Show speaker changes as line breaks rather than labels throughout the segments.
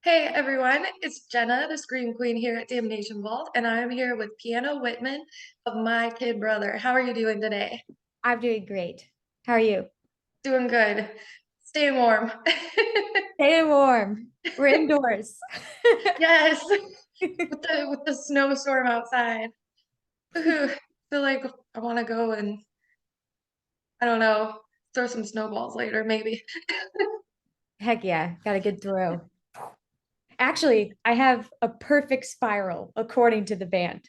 Hey everyone, it's Jenna, the Scream Queen here at Damnation Vault, and I'm here with Piano Whitman of My Kid Brother. How are you doing today?
I'm doing great. How are you?
Doing good. Staying warm.
Staying warm. We're indoors.
Yes, with the snowstorm outside. Ooh, feel like I want to go and I don't know, throw some snowballs later, maybe.
Heck yeah, got a good throw. Actually, I have a perfect spiral according to the band.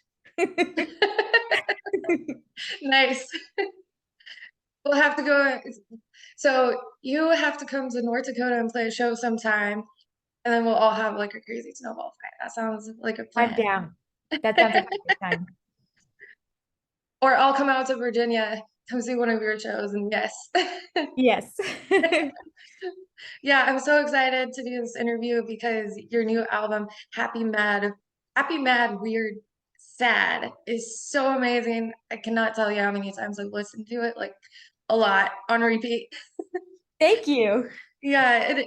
Nice. We'll have to go. So you have to come to North Dakota and play a show sometime, and then we'll all have like a crazy snowball fight. That sounds like a
I'm
plan.
down. That sounds like a good time.
Or I'll come out to Virginia, come see one of your shows, and yes.
Yes.
Yeah, I'm so excited to do this interview because your new album, Happy.Mad.Weird.Sad, is so amazing. I cannot tell you how many times I've listened to it, like a lot on repeat.
Thank you.
Yeah,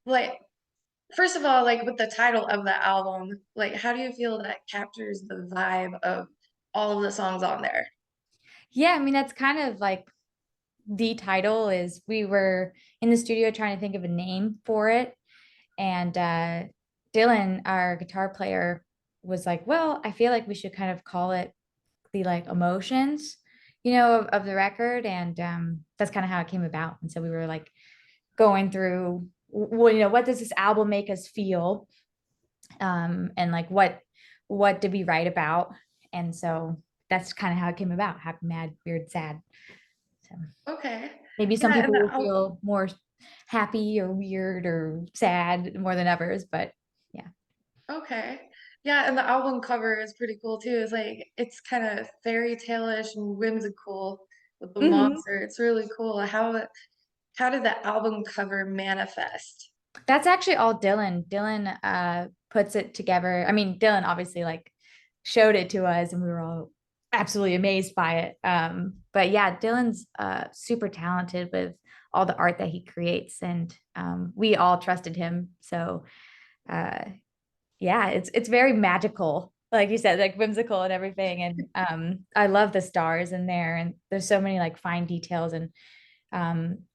like first of all, like with the title of the album, like how do you feel that captures the vibe of all of the songs on there?
Yeah, I mean, that's kind of like the title is we were in the studio trying to think of a name for it. And Dylan, our guitar player, was like, well, I feel like we should kind of call it the like emotions, of the record. And that's kind of how it came about. And so we were like going through, well, what does this album make us feel? And like what did we write about? And so that's kind of how it came about. Happy, mad, weird, sad. So
Okay.
maybe some
Yeah, and
people
the
will feel more happy or weird or sad more than others, but yeah.
okay. Yeah, and the album cover is pretty cool too. It's like it's kind of fairy tale-ish and whimsical with the
Mhm.
monster. It's really cool. How did the album cover manifest?
That's actually all Dylan. Dylan puts it together. I mean, Dylan obviously like showed it to us and we were all absolutely amazed by it. But yeah, Dylan's super talented with all the art that he creates and we all trusted him. So uh yeah, it's very magical. Like you said, like whimsical and everything. And I love the stars in there and there's so many like fine details and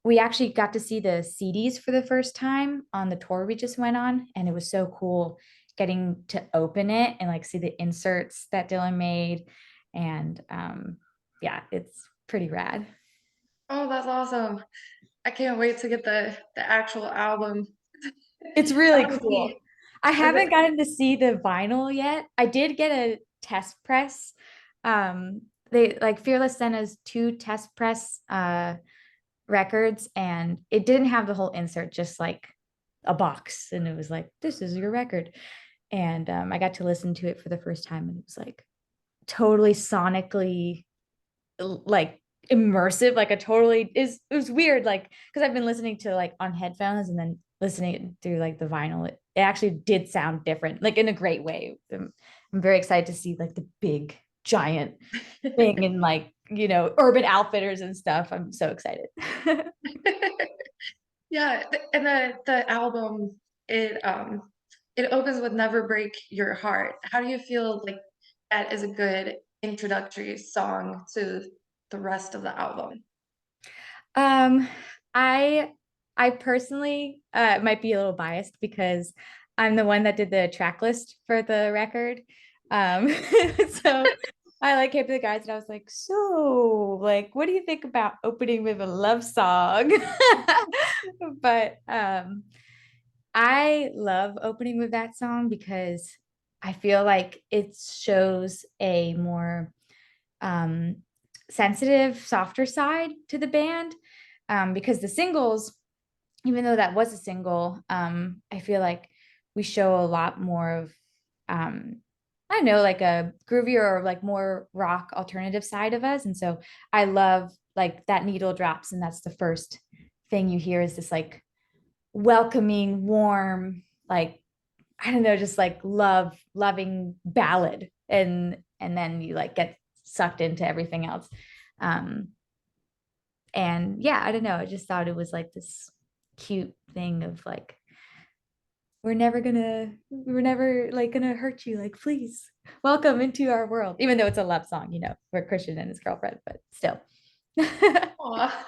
we actually got to see the CDs for the first time on the tour we just went on, and it was so cool getting to open it and like see the inserts that Dylan made. And yeah, it's pretty rad.
Oh, that's awesome. I can't wait to get the actual album.
It's really
That would
cool.
be
I
is
haven't
it
gotten to see the vinyl yet. I did get a test press. They like Fearless sent us two test press records and it didn't have the whole insert, just like a box. And it was like, this is your record. And I got to listen to it for the first time and it was like totally sonically like immersive, like a totally is it was weird, like because I've been listening to like on headphones and then listening through like the vinyl. It actually did sound different, like in a great way. I'm very excited to see like the big giant thing and like Urban Outfitters and stuff. I'm so excited.
Yeah, and the album it opens with Never Break Your Heart. How do you feel like that is a good introductory song to the rest of the album?
Um, I I personally might be a little biased because I'm the one that did the track list for the record. Um, so I like came to the guys and I was like, so like, what do you think about opening with a love song? But I love opening with that song because I feel like it shows a more um, sensitive, softer side to the band. Because the singles, even though that was a single, I feel like we show a lot more of, I don't know, like a groovier or like more rock alternative side of us. And so I love like that needle drops, and that's the first thing you hear is this like welcoming, warm, like I don't know, just like loving ballad, and then you like get sucked into everything else. Um, and yeah, I don't know. I just thought it was like this cute thing of like we were never like gonna hurt you. Like, please welcome into our world. Even though it's a love song, you know, for Christian and his girlfriend, but still.
Aw.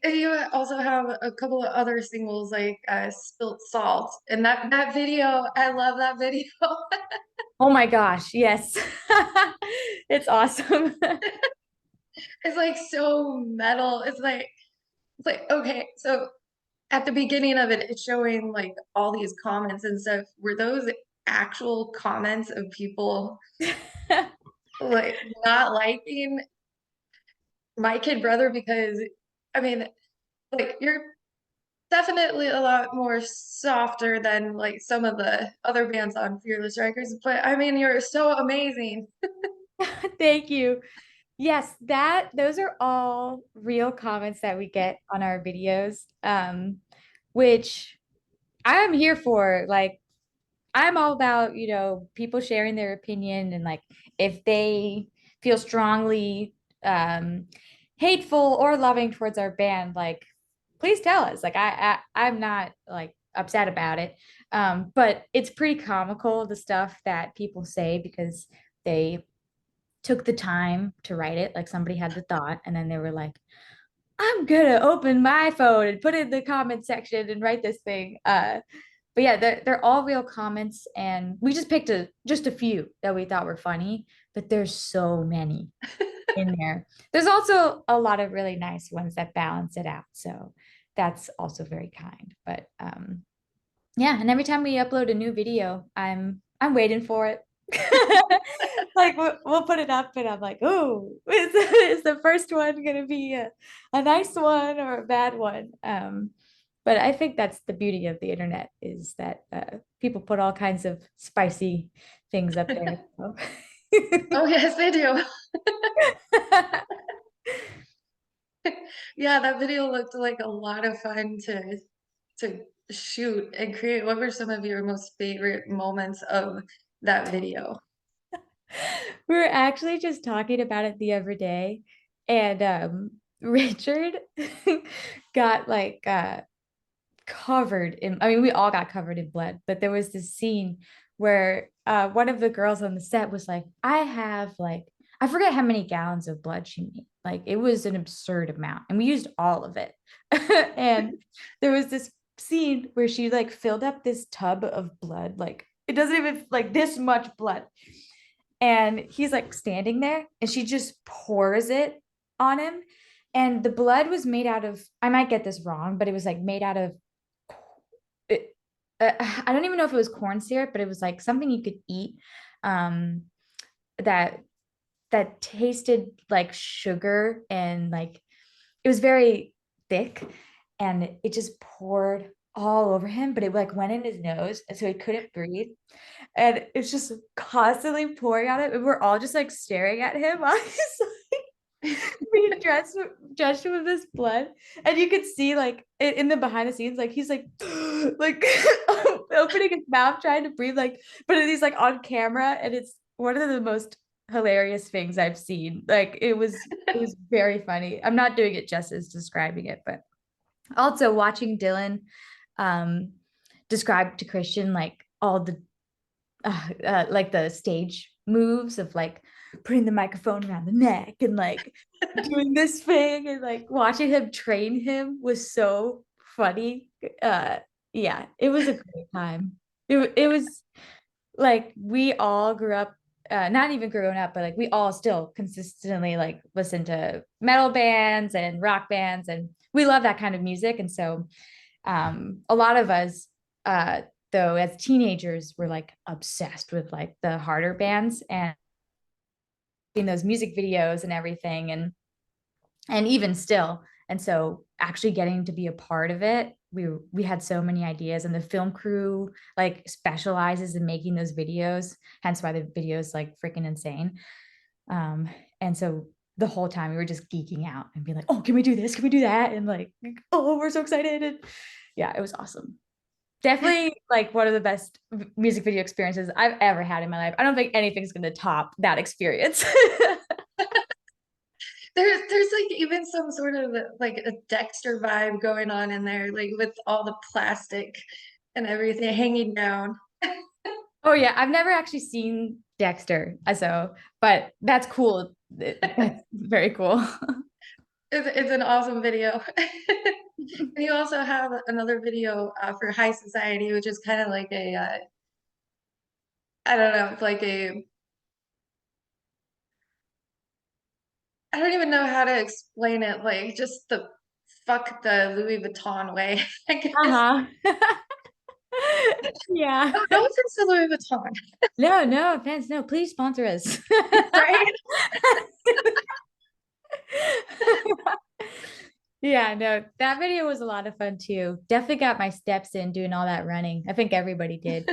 And you also have a couple of other singles like Spilt Salt. And that video, I love that video.
Oh my gosh, yes. It's awesome.
It's like so metal. It's like okay, so at the beginning of it, it's showing like all these comments and stuff. Were those actual comments of people like not liking my kid brother? Because I mean, like you're definitely a lot more softer than like some of the other bands on Fearless Records, but I mean, you're so amazing.
Thank you. Yes, that those are all real comments that we get on our videos, which I'm here for. Like, I'm all about, you know, people sharing their opinion and like if they feel strongly um hateful or loving towards our band, like please tell us. Like I'm not like upset about it. But it's pretty comical the stuff that people say because they took the time to write it. Like somebody had the thought and then they were like, I'm gonna open my phone and put it in the comment section and write this thing. But yeah, they're all real comments, and we just picked just a few that we thought were funny, but there's so many in there. There's also a lot of really nice ones that balance it out, so that's also very kind. But yeah, and every time we upload a new video, I'm waiting for it. Like we'll put it up, and I'm like, oh, is the first one gonna be a nice one or a bad one? But I think that's the beauty of the internet is that people put all kinds of spicy things up there. So.
Oh, yes, they do. Yeah, that video looked like a lot of fun to shoot and create. What were some of your most favorite moments of that video?
We were actually just talking about it the other day, and Richard got like covered in, I mean, we all got covered in blood, but there was this scene where one of the girls on the set was like, I have like, I forget how many gallons of blood she made. Like it was an absurd amount, and we used all of it. And there was this scene where she like filled up this tub of blood, like it doesn't even like this much blood. And he's like standing there, and she just pours it on him. And the blood was made out of, I might get this wrong, but it was like made out of it, I don't even know if it was corn syrup, but it was like something you could eat um, that that tasted like sugar and like it was very thick, and it just poured all over him, but it like went in his nose, and so he couldn't breathe, and it's just constantly pouring on him, and we're all just like staring at him while he's being drenched with this blood, and you could see like in the behind the scenes, like he's like like opening his mouth trying to breathe, like but he's like on camera, and it's one of the most hilarious things I've seen. Like it was very funny. I'm not doing it justice describing it, but also watching Dylan um describe to Christian like all the like the stage moves of like putting the microphone around the neck and like doing this thing and like watching him train him was so funny. Uh, yeah, it was a great time. It was like we all grew up, not even growing up, but like we all still consistently like listen to metal bands and rock bands, and we love that kind of music. And so a lot of us uh though as teenagers were like obsessed with like the harder bands and in those music videos and everything, and even still. And so actually getting to be a part of it, we had so many ideas, and the film crew like specializes in making those videos, hence why the video is like freaking insane. And so the whole time we were just geeking out and being like, oh, can we do this, can we do that, and like, oh, we're so excited. And yeah, it was awesome. Definitely like one of the best music video experiences I've ever had in my life. I don't think anything's going to top that experience.
There's like even some sort of like a Dexter vibe going on in there, like with all the plastic and everything hanging down.
Oh yeah, I've never actually seen Dexter, so but that's cool. That's very cool.
It's an awesome video. And you also have another video for High Society, which is kind of like a I don't know, like a I don't even know how to explain it, like just the fuck the Louis Vuitton way, I guess.
Uh-huh. Yeah.
No, no offense to Louis Vuitton,
No, no offense. No, please sponsor us.
right?
Yeah, no, that video was a lot of fun too. Definitely got my steps in doing all that running. I think everybody did.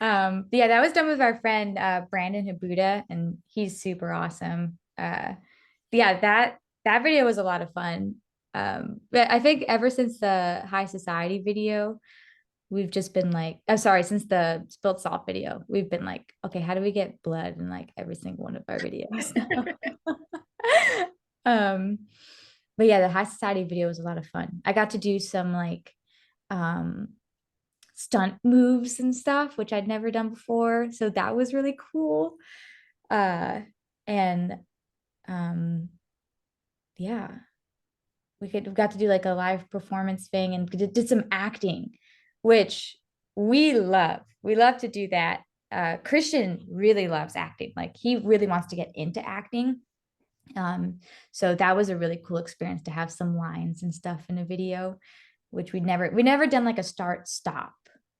Yeah, that was done with our friend Brandon Habuda, and he's super awesome. Yeah, that video was a lot of fun. But I think ever since the High Society video, we've just been like, I'm sorry, since the Spilled Salt video, we've been like, okay, how do we get blood in like every single one of our videos? um, but yeah, the High Society video was a lot of fun. I got to do some like um stunt moves and stuff, which I'd never done before. So that was really cool. And um, yeah, we got to do like a live performance thing and did some acting, which we love. We love to do that. Christian really loves acting. Like he really wants to get into acting. Um, so that was a really cool experience to have some lines and stuff in a video, which we never done like a start stop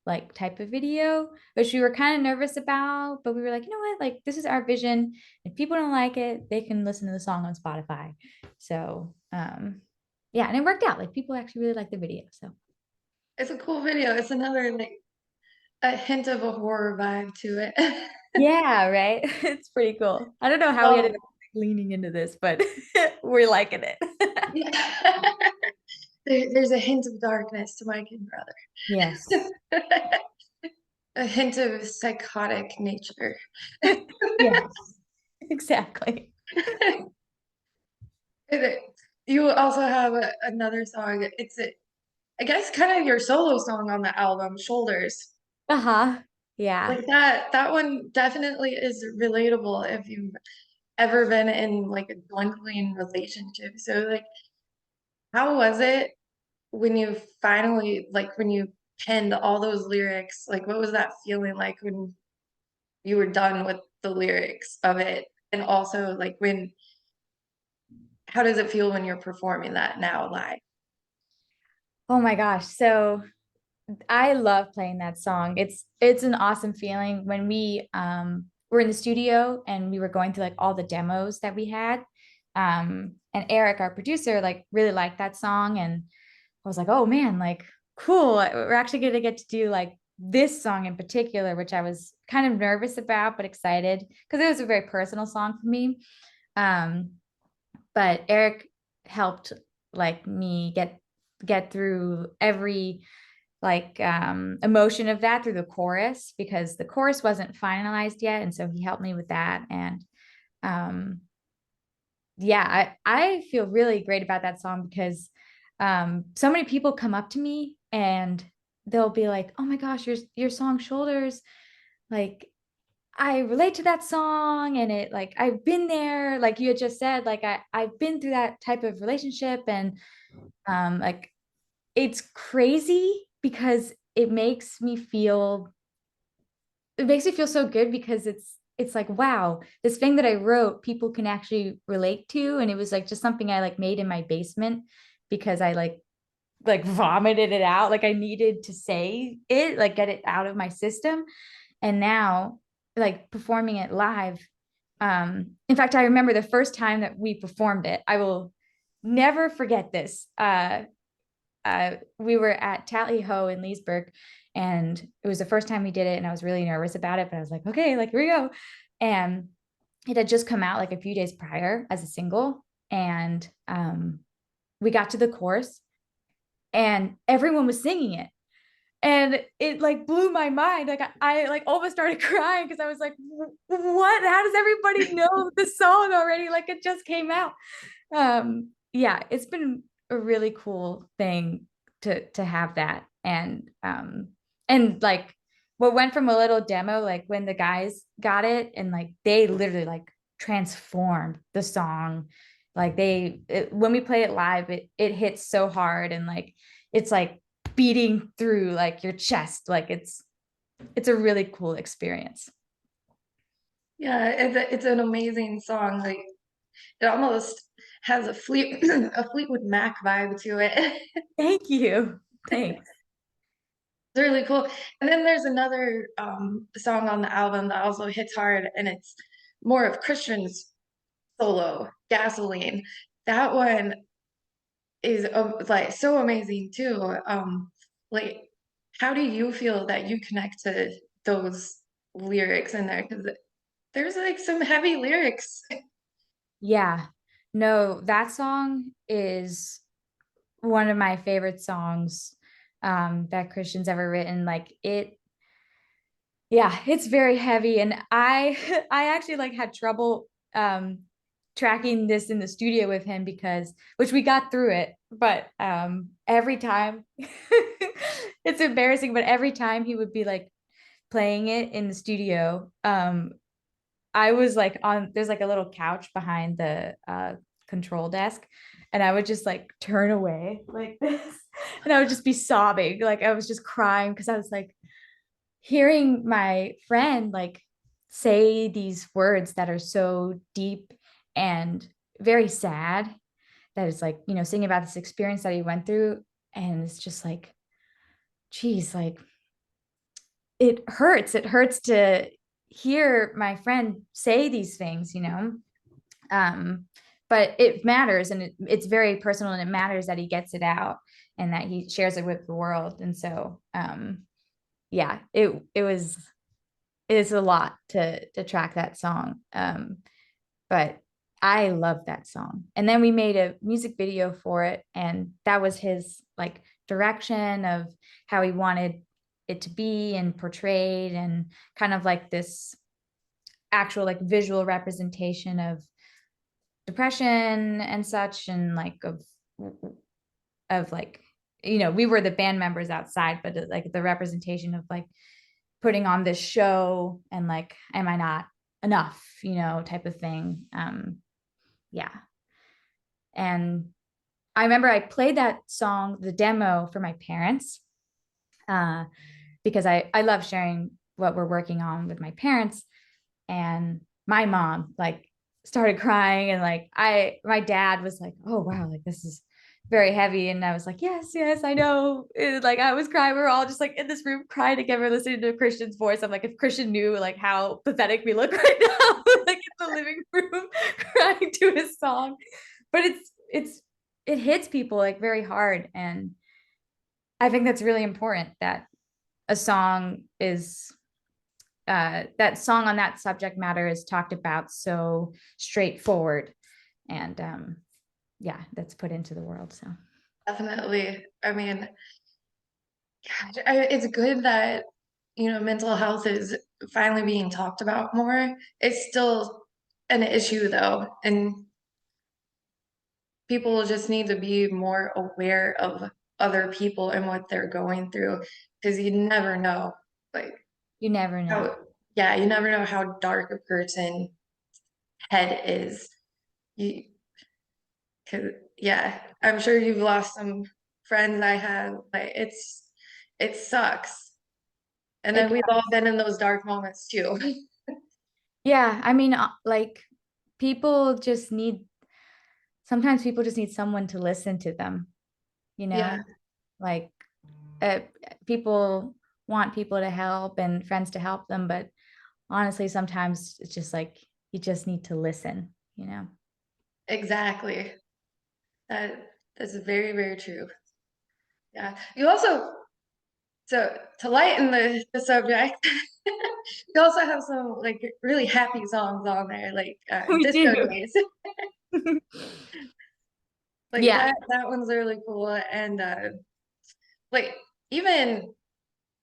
like type of video, which we were kind of nervous about, but we were like, you know what, like this is our vision. If people don't like it, they can listen to the song on Spotify. So yeah, and it worked out. Like people actually really liked the video. So
It's a cool video. It's another like a hint of a horror vibe to it.
yeah, right. It's pretty cool. I don't know how we ended
Well,
up leaning into this, but we're liking it.
yeah. There's a hint of darkness to my kid
Yes.
brother. A hint of psychotic nature.
Yes, exactly.
And you also have another song. I guess, kind of your solo song on the album, Shoulders.
Uh-huh. Yeah.
Like that one definitely is relatable if you've ever been in like a dwindling relationship. So like, how was it when you finally like when you penned all those lyrics? Like, what was that feeling like when you were done with the lyrics of it? And also like how does it feel when you're performing that now live?
Oh my gosh. So I love playing that song. It's an awesome feeling when we were in the studio and we were going through like all the demos that we had. And Eric, our producer, like really liked that song. And I was like, oh man, like cool. We're actually gonna get to do like this song in particular, which I was kind of nervous about, but excited because it was a very personal song for me. Um, but Eric helped like me get through every like emotion of that through the chorus because the chorus wasn't finalized yet, and so he helped me with that. And um yeah, I feel really great about that song because so many people come up to me and they'll be like, oh my gosh, your song Shoulders, like I relate to that song, and it like I've been there, like you had just said, like I've been through that type of relationship. And like it's crazy because it makes me feel so good because it's like wow, this thing that I wrote people can actually relate to. And it was like just something I like made in my basement because I like vomited it out, like I needed to say it, like get it out of my system. And now like performing it live, in fact I remember the first time that we performed it, I will never forget this. We were at Tally Ho in Leesburg, and it was the first time we did it, and I was really nervous about it, but I was like, okay, like here we go. And it had just come out like a few days prior as a single, and we got to the chorus, and everyone was singing it, and it like blew my mind. Like I like almost started crying because I was like, what? How does everybody know the song already? Like it just came out. Yeah, it's been a really cool thing to have that. And like what went from a little demo, like when the guys got it and like they literally like transformed the song. Like when we play it live, it hits so hard and like it's like beating through like your chest. Like it's a really cool experience.
Yeah, it's an amazing song. Like it almost has a a Fleetwood Mac vibe to it.
Thank you. Thanks.
It's really cool. And then there's another song on the album that also hits hard, and it's more of Christian's solo, Gasoline. That one is like so amazing too. Like, how do you feel that you connect to those lyrics in there? Because there's like some heavy lyrics.
Yeah. No, that song is one of my favorite songs that Christian's ever written. Like it, yeah, it's very heavy. And I I actually like had trouble tracking this in the studio with him because which we got through it, but every time it's embarrassing, but every time he would be like playing it in the studio, I was like on there's like a little couch behind the control desk and I would just like turn away like this and I would just be sobbing like I was just crying because I was like hearing my friend like say these words that are so deep and very sad that it's like singing about this experience that he went through and it's just like geez like it hurts to hear my friend say these things. um but it matters and it's very personal and it matters that he gets it out and that he shares it with the world and so yeah it's a lot to track that song but I love that song and then we made a music video for it and that was his like direction of how he wanted it to be and portrayed and kind of like this actual like visual representation of depression and such and like of like we were the band members outside but like the representation of like putting on this show and like am I not enough type of thing yeah and I remember I played that song the demo for my parents uh because I love sharing what we're working on with my parents and my mom like started crying and like my dad was like oh wow like this is very heavy and I was like yes I know like I was crying we were all just like in this room crying together listening to Christian's voice I'm like if Christian knew like how pathetic we look right now like in the living room crying to his song but it hits people like very hard and I think that's really important that a song is that song on that subject matter is talked about so straightforward and yeah that's put into the world so
Definitely. I mean, it's good that, mental health is finally being talked about more. It's still an issue though, and people just need to be more aware of other people and what they're going through because you never know, like
you never know
how, yeah, you never know how dark a person head is. You, cause yeah, I'm sure you've lost some friends I have. Like it sucks. And
it
then we've all been in those dark moments too.
yeah I mean like people just need sometimes people just need someone to listen to them you
Yeah,
know like uh, people want people to help and friends to help them but honestly sometimes it's just like you just need to listen.
exactly. That's very, very true. Yeah. You also, so to lighten the subject, you also have some like really happy songs on there, like
We
Disco
do.
Days. Like
Yeah.
that one's really cool. And like even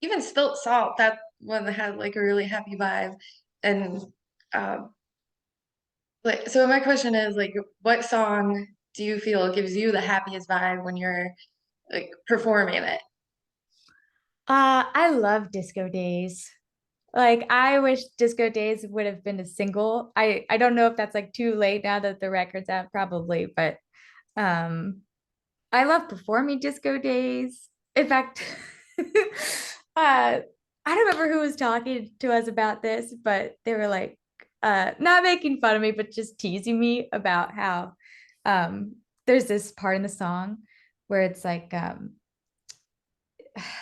even Spilt Salt, that one had like a really happy vibe. And um, like, so my question is like, what song do you feel gives you the happiest vibe when you're like performing it?
I love Disco Days. Like I wish Disco Days would have been a single. I don't know if that's like too late now that the record's out, probably, but um I love performing Disco Days. In fact, I don't remember who was talking to us about this, but they were like not making fun of me, but just teasing me about how um there's this part in the song where it's like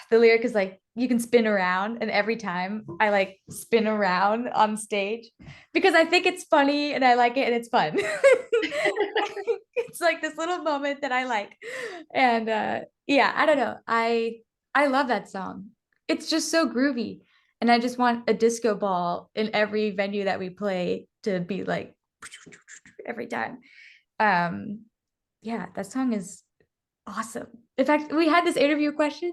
the lyric is like you can spin around, and every time I like spin around on stage because I think it's funny and I like it and it's fun. It's like this little moment that I like. And yeah, I don't know, I love that song. It's just so groovy, and I just want a disco ball in every venue that we play to be like every time. um yeah, that song is awesome. In fact, we had this interview question.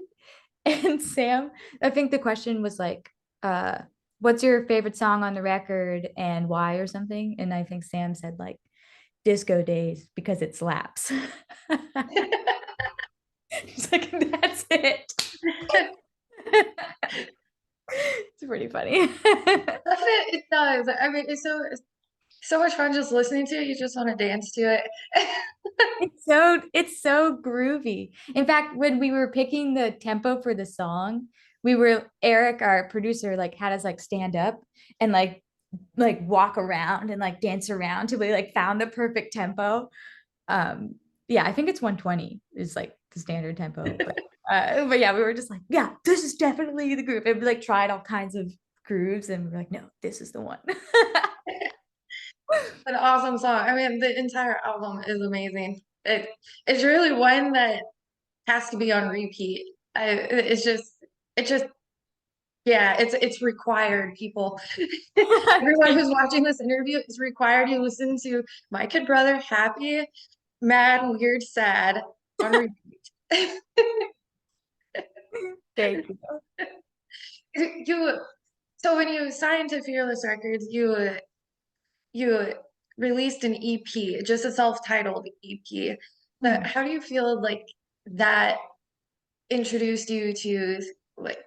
And Sam, I think the question was like, uh, what's your favorite song on the record and why or something? And I think Sam said like Disco Days because it slaps. He's like, that's it. It's pretty funny.
It does. I mean, it's so much fun just listening to it. You just want to dance to it.
It's so groovy. In fact, when we were picking the tempo for the song, we were Eric, our producer, like had us like stand up and like walk around and like dance around till we like found the perfect tempo. Um, yeah, I think it's 120 is like the standard tempo, but yeah, we were just like, yeah, this is definitely the groove. And we like tried all kinds of grooves, and we were like, no, this is the one.
An awesome song. I mean, the entire album is amazing. It's really one that has to be on repeat. It's just yeah, it's required, people. Everyone who's watching this interview is required to listen to My Kid Brother, Happy, Mad, Weird, Sad on repeat.
Thank you.
You so when you signed to Fearless Records, you released an EP, just a self-titled EP. But
Hmm.
how do you feel like that introduced you to like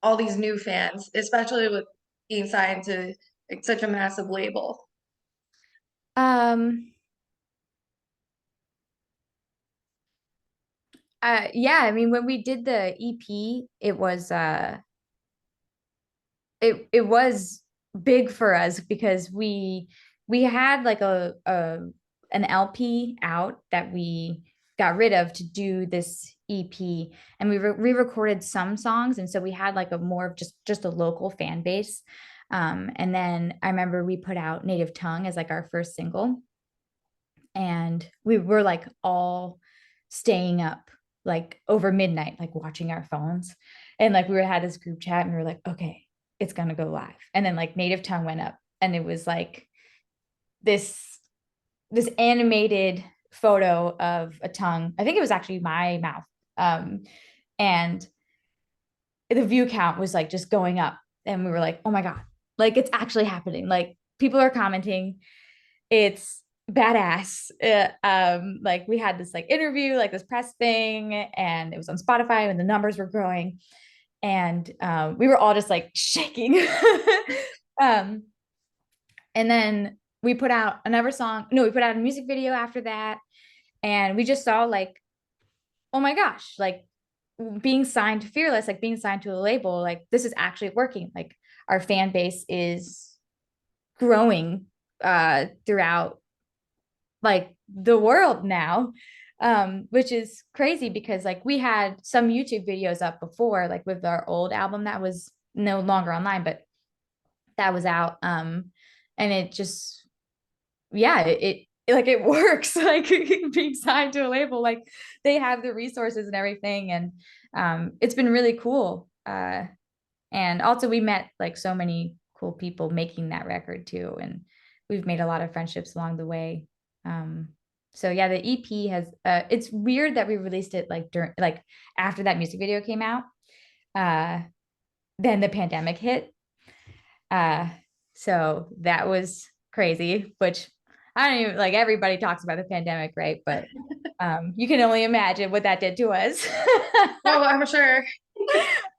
all these new fans, especially with being signed to like such a massive label?
Um, yeah, I mean, when we did the EP, it was big for us because we had like a an LP out that we got rid of to do this EP, and we re-recorded some songs, and so we had like a more of just a local fan base. And then I remember we put out Native Tongue as like our first single, and we were like all staying up like over midnight, like watching our phones. And like we were had this group chat and we were like, okay, it's gonna go live. And then like Native Tongue went up, and it was like this this animated photo of a tongue. I think it was actually my mouth. Um, and the view count was like just going up. And we were like, oh my God, like it's actually happening. Like people are commenting. It's badass. Like we had this like interview, like this press thing, and it was on Spotify, and the numbers were growing, and we were all just like shaking. um, and then we put out another song. No, we put out a music video after that, and we just saw like, oh my gosh, like being signed to Fearless, like being signed to a label, like this is actually working. Like our fan base is growing throughout like the world now, which is crazy because like we had some YouTube videos up before, like with our old album that was no longer online, but that was out. And it just, yeah, like it works. Like being signed to a label, like they have the resources and everything, and it's been really cool. And also we met like so many cool people making that record too, and we've made a lot of friendships along the way. um so yeah, the EP has it's weird that we released it like during like after that music video came out, uh then the pandemic hit. Uh, so that was crazy, which I don't even like everybody talks about the pandemic, right? But you can only imagine what that did to us.
Oh, I'm sure.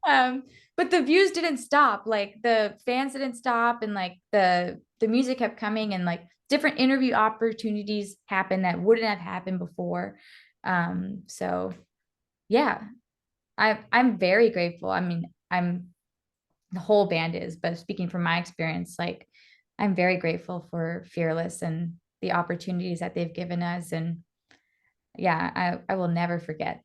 um, but the views didn't stop. Like the fans didn't stop, and like the music kept coming, and like different interview opportunities happened that wouldn't have happened before. So yeah, I'm very grateful. I mean, I'm the whole band is, but speaking from my experience, like I'm very grateful for Fearless and the opportunities that they've given us. And yeah, I will never forget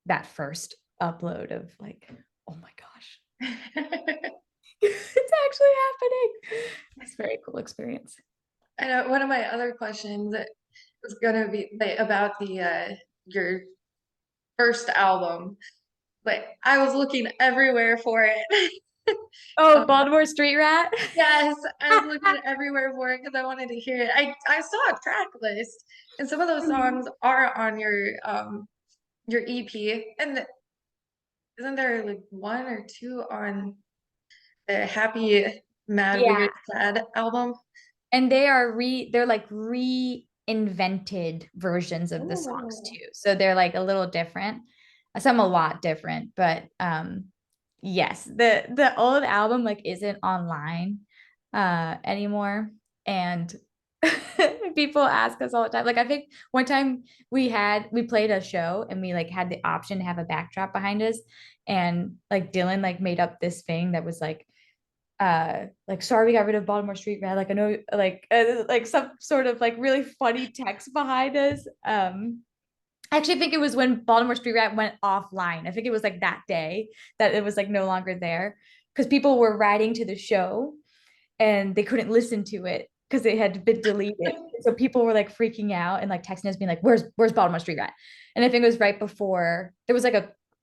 that first upload of like, oh my gosh, it's actually happening. It's a very cool experience.
I know one of my other questions was gonna be like, about the your first album, but I was looking everywhere for it.
Oh,
Um,
Baltimore Street Rat.
yes, I was looking everywhere for it because I wanted to hear it. I saw a track list, and some of those songs are on your EP, and isn't there like one or two on the Happy Mad
Yeah,
Weird Sad album?
and they're like reinvented versions of the songs
Oh.
too, so they're like a little different, some a lot different, but yes, the old album like isn't online anymore, and people ask us all the time. Like I think one time we played a show and we like had the option to have a backdrop behind us, and like Dylan like made up this thing that was like sorry we got rid of Baltimore Street Rat, like I know like some sort of like really funny text behind us. I actually think it was when Baltimore Street Rat went offline. I think it was like that day that it was like no longer there because people were writing to the show and they couldn't listen to it because it had been deleted. So people were like freaking out and like texting us being like, where's Baltimore Street Rat? And I think it was right before there was like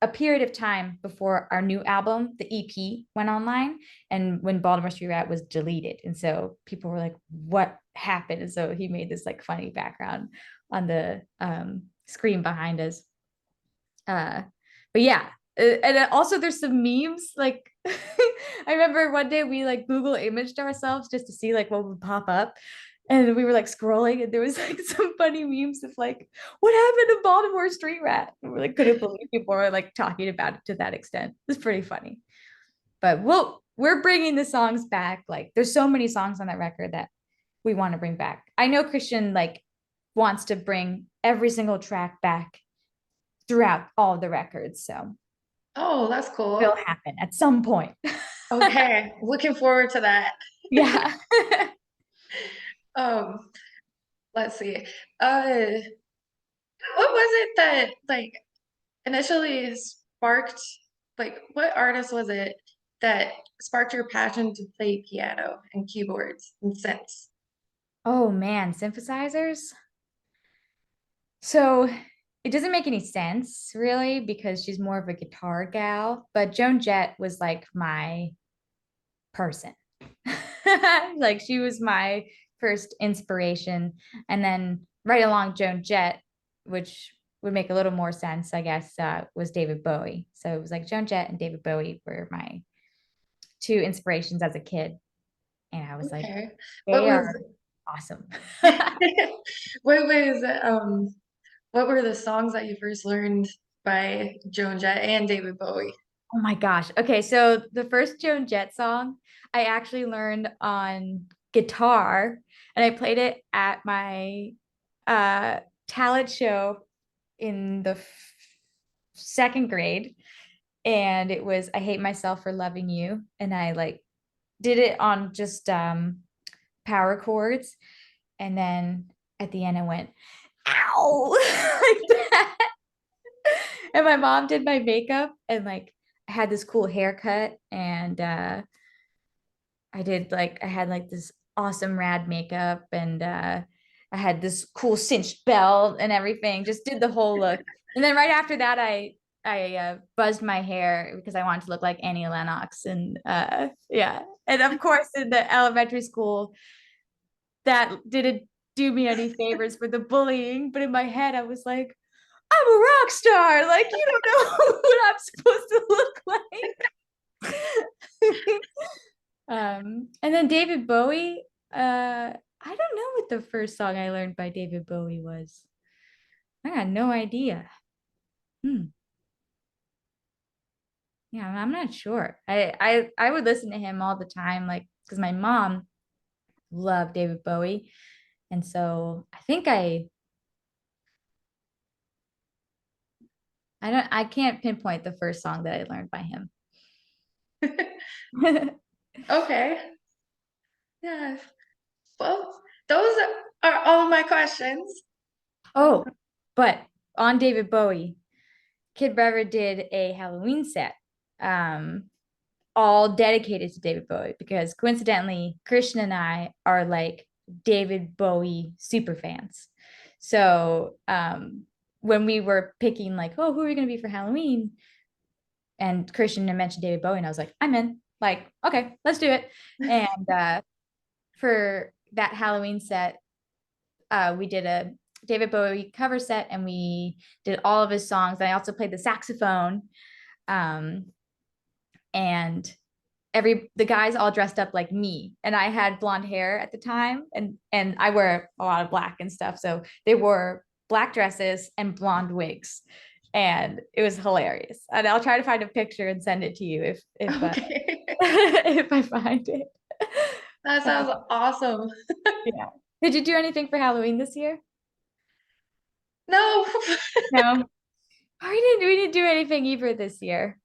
a period of time before our new album, the EP, went online, and when Baltimore Street Rat was deleted. And so people were like, what happened? And so he made this like funny background on the screen behind us. Uh, but yeah, and also there's some memes like I remember one day we like Google imaged ourselves just to see like what would pop up. And we were like scrolling and there was like some funny memes of like, what happened to Baltimore Street Rat? And we like couldn't believe people were like talking about it to that extent. It's pretty funny. But we're bringing the songs back. Like there's so many songs on that record that we want to bring back. I know Christian like wants to bring every single track back throughout all the records. So
Oh, that's
it'll
cool.
happen at some point.
Okay, looking forward to that.
Yeah.
Um, let's see. Uh, what was it that like initially sparked like what artist was it that sparked your passion to play piano and keyboards and synths?
Oh man, synthesizers. So it doesn't make any sense really because she's more of a guitar gal, but Joan Jett was like my person. Like she was my first inspiration. And then right along Joan Jett, which would make a little more sense, I guess, was David Bowie. So it was like Joan Jett and David Bowie were my two inspirations as a kid. And I was like,
Okay. What
they
was
are awesome.
what was what were the songs that you first learned by Joan Jett and David Bowie?
Oh my gosh. Okay, so the first Joan Jett song I actually learned on guitar and I played it at my uh talent show in the second grade, and it was I Hate Myself for Loving You, and I like did it on just power chords, and then at the end I went ow like that. And my mom did my makeup and like I had this cool haircut, and I had like this awesome rad makeup, and I had this cool cinched belt and everything. Just did the whole look. And then right after that, I buzzed my hair because I wanted to look like Annie Lennox, and yeah. And of course, in the elementary school, that didn't do me any favors for the bullying. But in my head, I was like, I'm a rock star. Like you don't know what I'm supposed to look like. And then David Bowie, I don't know what the first song I learned by David Bowie was. I got no idea. Hmm. Yeah, I'm not sure. I would listen to him all the time, like because my mom loved David Bowie. And so I can't pinpoint the first song that I learned by him.
Okay. Yeah. Well, those are all my questions.
Oh, but on David Bowie, Kid Brother did a Halloween set, um, all dedicated to David Bowie because coincidentally, Christian and I are like David Bowie super fans. So when we were picking like, oh, who are we gonna be for Halloween? And Christian had mentioned David Bowie, and I was like, I'm in. Like, okay, let's do it. And for that Halloween set, we did a David Bowie cover set, and we did all of his songs. I also played the saxophone, um, and the guys all dressed up like me, and I had blonde hair at the time, and I wear a lot of black and stuff, so they wore black dresses and blonde wigs, and it was hilarious. And I'll try to find a picture and send it to you if
Okay.
if I find it.
That sounds awesome.
Yeah. Did you do anything for Halloween this year?
No.
No. We didn't do anything either this year.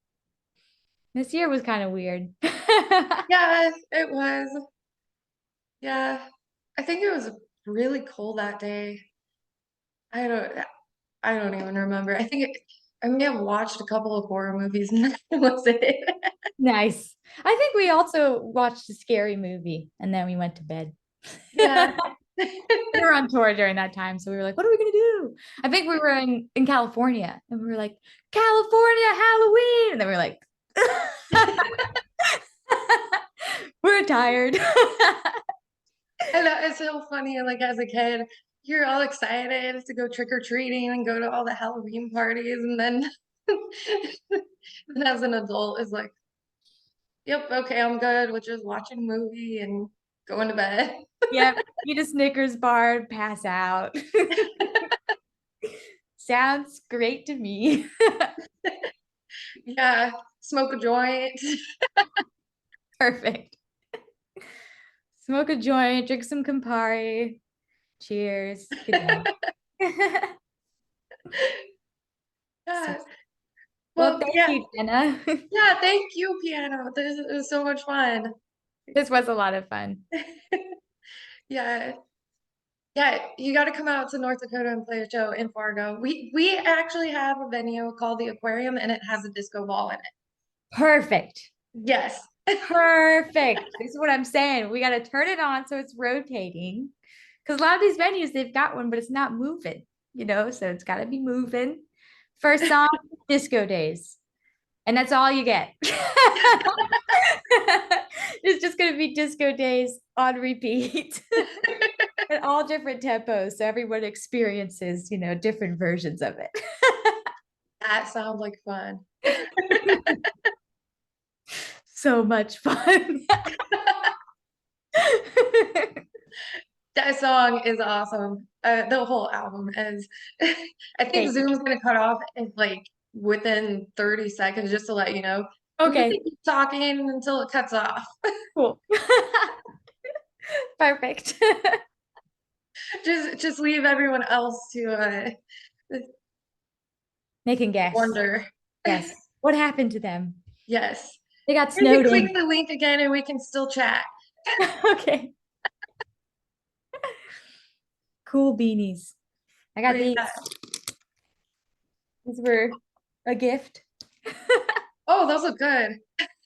This year was kind of weird.
Yeah, it was. Yeah. I think it was really cold that day. I don't I don't even remember. I may have watched a couple of horror movies and that was it.
Nice. I think we also watched a scary movie and then we went to bed.
Yeah.
We were on tour during that time, so we were like, what are we gonna do? I think we were in California and we were like, California Halloween. And then we were like, we're tired.
I know it's so funny. Like as a kid, you're all excited to go trick or treating and go to all the Halloween parties, and then and as an adult, is like, yep, okay, I'm good with just watching a movie and going to bed.
Yep. Eat a Snickers bar and pass out. Sounds great to me.
Yeah, smoke a joint.
Perfect. Smoke a joint, drink some Campari. Cheers. Good night.
Yeah.
Well,
Well,
thank
yeah,
you, Jenna.
yeah. Thank you, piano. This is so much fun.
This was a lot of fun.
Yeah, yeah. You got to come out to North Dakota and play a show in Fargo. We actually have a venue called the Aquarium, and it has a disco ball in it.
Perfect.
Yes.
Perfect. This is what I'm saying. We got to turn it on so it's rotating. Because a lot of these venues, they've got one, but it's not moving, so it's got to be moving. First song, Disco Days. And that's all you get. It's just going to be Disco Days on repeat at all different tempos. So everyone experiences, different versions of it.
That sounds like fun.
So much fun.
That song is awesome. The whole album is. I think
Thank you.
Zoom's gonna cut off in like within 30 seconds just to let you know. We
Okay,
can keep talking until it cuts off.
cool. Perfect.
Just leave everyone else to
They can guess.
wonder.
Yes. What happened to them?
Yes.
They got
Maybe
snowed
click
in.
the link again and we can still chat.
Okay. Cool beanies. I got
But
these.
yeah.
These were a gift.
Oh, those look good.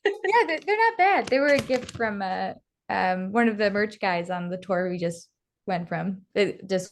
Yeah, they're not bad. They were a gift from one of the merch guys on the tour we just went from. It just